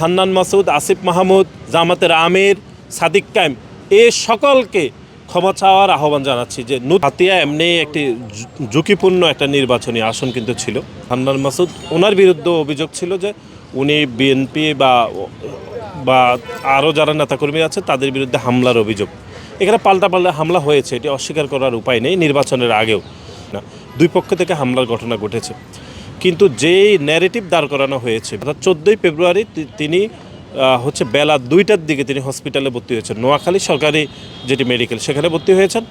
হান্নান মাসুদ, আসিফ মাহমুদ, জামাতের আমির, সাদিক কায়েম এ সকলকে ক্ষমা চাওয়ার আহ্বান জানাচ্ছি যে হাতিয়া এমনি একটি ঝুঁকিপূর্ণ একটা নির্বাচনী আসন কিন্তু ছিল। হান্নান মাসুদ ওনার বিরুদ্ধে অভিযোগ ছিল যে উনি বিএনপি বা আরও যারা নেতাকর্মী আছে তাদের বিরুদ্ধে হামলার অভিযোগ। এখানে পাল্টা হামলা হয়েছে, এটি অস্বীকার করার উপায় নেই। নির্বাচনের আগেও না, দুই পক্ষ থেকে হামলার ঘটনা ঘটেছে, কিন্তু যেই ন্যারেটিভ দাঁড় করানো হয়েছে অর্থাৎ 14ই ফেব্রুয়ারি তিনি বেলা 2টার দিকে তিনি হসপিটালে ভর্তি হয়েছেন, নোয়াখালী সরকারি যেটি মেডিকেল সেখানে ভর্তি হয়েছেন।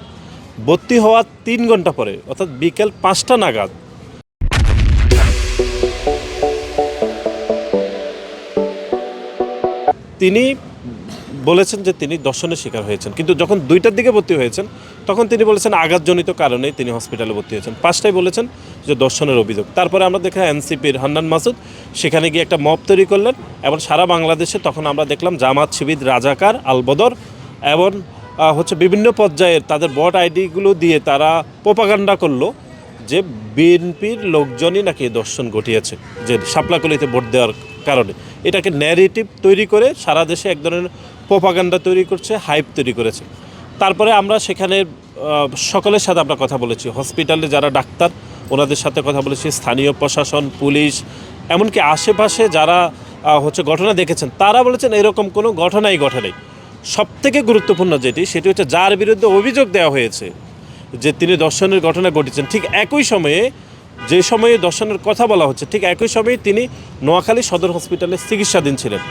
ভর্তি হওয়ার 3 ঘন্টা পরে অর্থাৎ বিকেল 5টা নাগাদ তিনি বলেছেন যে তিনি দর্শনের শিকার হয়েছেন, কিন্তু যখন 2টার দিকে ভর্তি হয়েছেন তখন তিনি বলেছেন আঘাতজনিত কারণে তিনি হসপিটালে ভর্তি হয়েছেন। 5টায় বলেছেন যে দর্শনের অভিযোগ। তারপরে আমরা দেখলাম এনসিপির হান্নান মাসুদ সেখানে গিয়ে একটা মব তৈরি করলেন এবং সারা বাংলাদেশে তখন আমরা দেখলাম জামাত শিবির, রাজাকার, আলবদর এবং বিভিন্ন পর্যায়ের তাদের ভোট আইডিগুলো দিয়ে তারা প্রোপাগান্ডা করলো যে বিএনপির লোকজনই নাকি দর্শন ঘটিয়েছে, যে শাপলাকলিতে ভোট দেওয়ার কারণে। এটাকে ন্যারেটিভ তৈরি করে সারা দেশে এক ধরনের প্রোপাগান্ডা তৈরি করছে, হাইপ তৈরি করেছে। তারপরে আমরা সেখানে সকলের সাথে আমরা কথা বলেছি, হসপিটালে যারা ডাক্তার ওনাদের সাথে কথা বলেছি, স্থানীয় প্রশাসন, পুলিশ, এমনকি আশেপাশে যারা ঘটনা দেখেছেন তারা বলেছেন এরকম কোনো ঘটনাই ঘটে নাই। সবথেকে গুরুত্বপূর্ণ সেটি হচ্ছে যার বিরুদ্ধে অভিযোগ দেওয়া হয়েছে যে তিনি দর্শনের ঘটনা ঘটেছেন, ঠিক একই সময়ে যে সময়ে দর্শনের কথা বলা হচ্ছে ঠিক একই সময়ে তিনি নোয়াখালী সদর হসপিটালে চিকিৎসাধীন ছিলেন।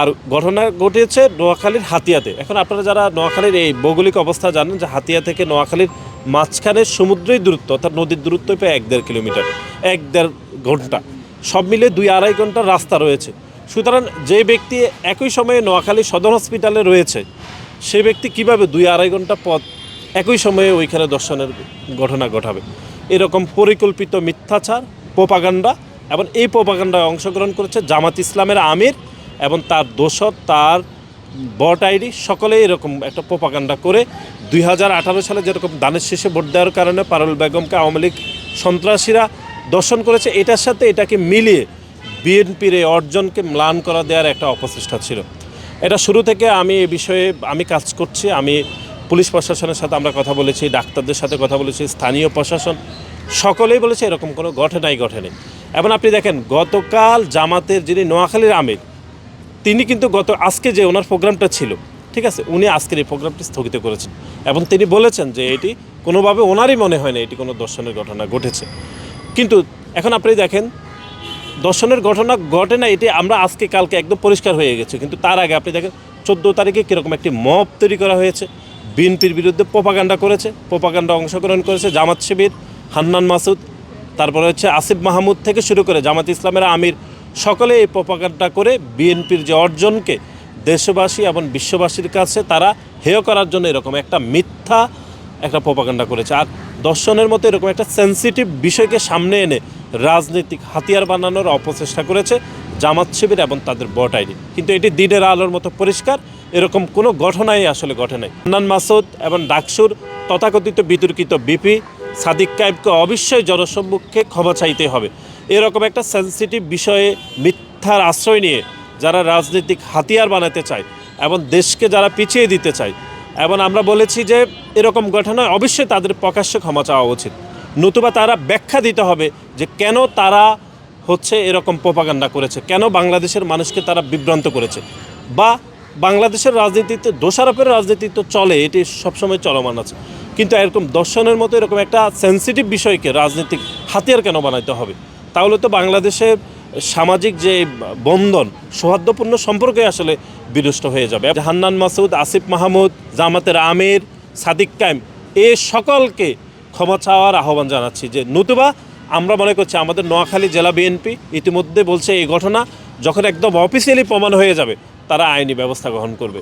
আর ঘটনা ঘটেছে নোয়াখালীর হাতিয়াতে। এখন আপনারা যারা নোয়াখালীর এই ভৌগোলিক অবস্থা জানেন যে হাতিয়া থেকে নোয়াখালীর মাঝখানে সমুদ্রের দূরত্ব অর্থাৎ নদীর দূরত্ব প্রায় 1-1.5 কিলোমিটার, 1-1.5 ঘন্টা, সব মিলে 2-2.5 ঘন্টার রাস্তা রয়েছে। সুতরাং যে ব্যক্তি একই সময়ে নোয়াখালী সদর হসপিটালে রয়েছে সে ব্যক্তি কীভাবে 2-2.5 ঘন্টা পথ একই সময়ে ওইখানে দর্শনের ঘটনা ঘটাবে? এরকম পরিকল্পিত মিথ্যাচার, প্রোপাগান্ডা, এবং এই প্রোপাগান্ডায় অংশগ্রহণ করেছে জামাত ইসলামের আমির এবং তার দোসর, তার ভোট আইডি, সকলেই এরকম একটা প্রোপাগান্ডা করে 2018 সালে যেরকম দানের শেষে ভোট দেওয়ার কারণে পারুল বেগমকে আওয়ামী লীগ সন্ত্রাসীরা দর্শন করেছে, এটার সাথে এটাকে মিলিয়ে বিএনপির এই অর্জনকে ম্লান করা দেওয়ার একটা অপচেষ্টা ছিল। এটা শুরু থেকে আমি এ বিষয়ে কাজ করছি। আমি পুলিশ প্রশাসনের সাথে আমরা কথা বলেছি, ডাক্তারদের সাথে কথা বলেছি, স্থানীয় প্রশাসন সকলেই বলেছে এরকম কোনো ঘটনাই ঘটেনি। এবং আপনি দেখেন গতকাল জামাতের যিনি নোয়াখালীর আমির তিনি কিন্তু আজকে যে ওনার প্রোগ্রামটা ছিল, ঠিক আছে, উনি আজকের এই প্রোগ্রামটি স্থগিত করেছেন এবং তিনি বলেছেন যে এটি কোনোভাবে ওনারই মনে হয় না এটি কোনো দর্শনের ঘটনা ঘটেছে। কিন্তু এখন আপনি দেখেন দর্শনের ঘটনা ঘটে না, এটি আমরা আজকে কালকে একদম পরিষ্কার হয়ে গেছে। কিন্তু তার আগে আপনি দেখেন 14 তারিখে কীরকম একটি মব তৈরি করা হয়েছে, বিএনপির বিরুদ্ধে প্রোপাগান্ডা করেছে, প্রোপাগান্ডা অংশগ্রহণ করেছে জামাত শিবির, হান্নান মাসুদ, তারপরে আসিফ মাহমুদ থেকে শুরু করে জামাত ইসলামের আমির, সকলে এই প্রোপাগান্ডা করে বিএনপির যে অর্জনকে দেশবাসী এবং বিশ্ববাসীর কাছে তারা হেয় করার জন্য এরকম একটা মিথ্যা একটা প্রোপাগান্ডা করেছে। আর দর্শনের মতো এরকম একটা সেন্সিটিভ বিষয়কে সামনে এনে রাজনৈতিক হাতিয়ার বানানোর অপচেষ্টা করেছে জামাত শিবির এবং তাদের ভোট আইডি। কিন্তু এটি দিনের আলোর মতো পরিষ্কার, এরকম কোনো ঘটনাই আসলে ঘটে নাই। হান্নান মাসুদ এবং ডাকসুর তথাকথিত বিতর্কিত বিপি সাদিক কায়েমকে অবশ্যই জনসম্মুখে ক্ষমা চাইতে হবে। এরকম একটা সেন্সিটিভ বিষয়ে মিথ্যার আশ্রয় নিয়ে যারা রাজনৈতিক হাতিয়ার বানাতে চায় এবং দেশকে যারা পিছিয়ে দিতে চায়, এবং আমরা বলেছি যে এরকম ঘটনায় অবশ্যই তাদের প্রকাশ্যে ক্ষমা চাওয়া উচিত, নতুবা তারা ব্যাখ্যা দিতে হবে যে কেন তারা এরকম প্রোপাগান্ডা করেছে, কেন বাংলাদেশের মানুষকে তারা বিভ্রান্ত করেছে। বা বাংলাদেশের রাজনীতিতে দোষারোপের রাজনীতি তো চলে, এটি সবসময় চলমান আছে, কিন্তু এরকম দর্শনের মতো এরকম একটা সেন্সিটিভ বিষয়কে রাজনৈতিক হাতিয়ার কেন বানাইতে হবে? তাহলে তো বাংলাদেশের সামাজিক যে বন্ধন, সৌহার্দ্যপূর্ণ সম্পর্কে আসলে বিনষ্ট হয়ে যাবে। হান্নান মাসুদ, আসিফ মাহমুদ, জামাতের আমির, সাদিক কায়েম এ সকলকে ক্ষমা চাওয়ার আহ্বান জানাচ্ছি যে নতুবা আমরা মনে করছি আমাদের নোয়াখালী জেলা বিএনপি ইতিমধ্যে বলছে এই ঘটনা যখন একদম অফিসিয়ালি প্রমাণ হয়ে যাবে তারা আইনি ব্যবস্থা গ্রহণ করবে।